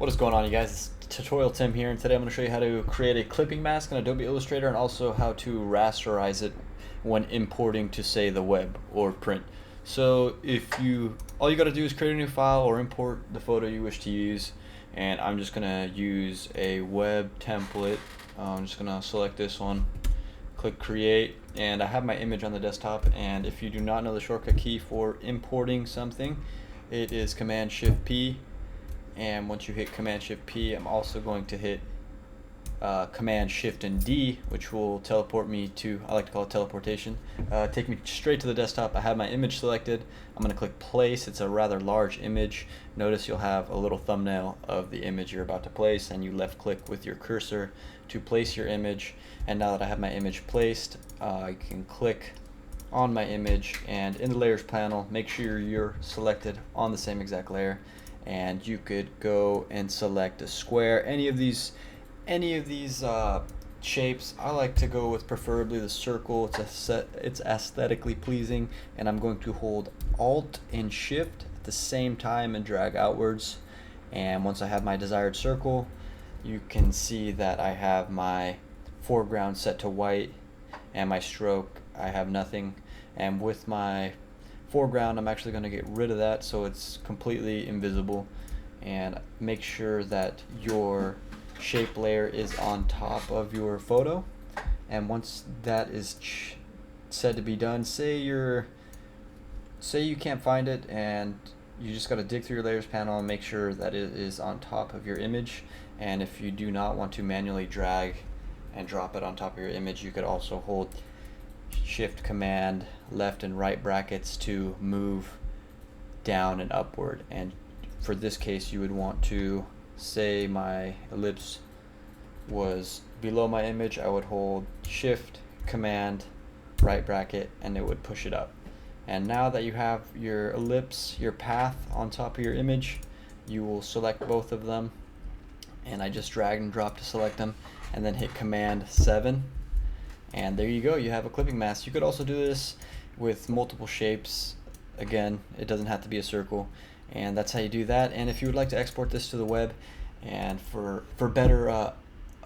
What is going on, you guys? It's Tutorial Tim here, and today I'm going to show you how to create a clipping mask in Adobe Illustrator and also how to rasterize it when importing to, say, the web or print. So all you got to do is create a new file or import the photo you wish to use, and I'm just going to use a web template. I'm just going to select this one, click create, and I have my image on the desktop. And if you do not know the shortcut key for importing something, it is Command Shift P. And once you hit Command Shift P, I'm also going to hit Command Shift and D, which will teleport me to, I like to call it teleportation, take me straight to the desktop. I have my image selected. I'm going to click place. It's a rather large image. Notice you'll have a little thumbnail of the image you're about to place, and you left click with your cursor to place your image. And now that I have my image placed, I can click on my image, and in the layers panel, make sure you're selected on the same exact layer. And you could go and select a square, any of these shapes. I like to go with preferably the circle. It's aesthetically pleasing, and I'm going to hold Alt and Shift at the same time and drag outwards. And once I have my desired circle, you can see that I have my foreground set to white, and my stroke, I have nothing. And with my foreground, I'm actually going to get rid of that so it's completely invisible, and make sure that your shape layer is on top of your photo. And once that is said to be done, say you can't find it and you just got to dig through your layers panel and make sure that it is on top of your image. And if you do not want to manually drag and drop it on top of your image, you could also hold Shift Command left and right brackets to move down and upward. And for this case, you would want to, say my ellipse was below my image, I would hold Shift Command right bracket and it would push it up. And now that you have your ellipse, your path on top of your image, you will select both of them, and I just drag and drop to select them, and then hit Command 7. And there you go, you have a clipping mask. You could also do this with multiple shapes. Again, it doesn't have to be a circle, and that's how you do that. And if you would like to export this to the web, and for better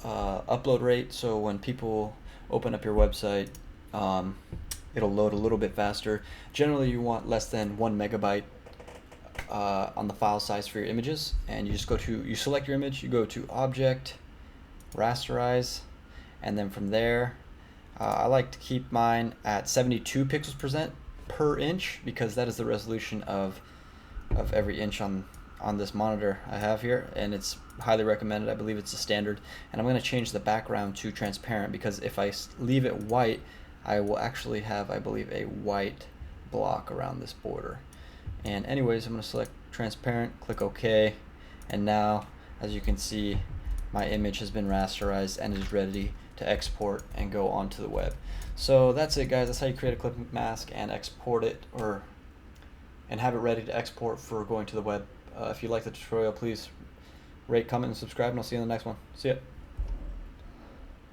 upload rate, so when people open up your website, it'll load a little bit faster. Generally, you want less than 1 megabyte on the file size for your images, and you just you select your image, you go to Object, Rasterize, and then from there, I like to keep mine at 72 pixels per inch, because that is the resolution of every inch on this monitor I have here, and it's highly recommended. I believe it's a standard. And I'm going to change the background to transparent, because if I leave it white, I will actually have, I believe, a white block around this border. And anyways, I'm going to select transparent, click OK, and now, as you can see, my image has been rasterized and is ready to export and go onto the web. So that's it, guys. That's how you create a clipping mask and export it, and have it ready to export for going to the web. If you like the tutorial, please rate, comment, and subscribe, and I'll see you in the next one. See ya.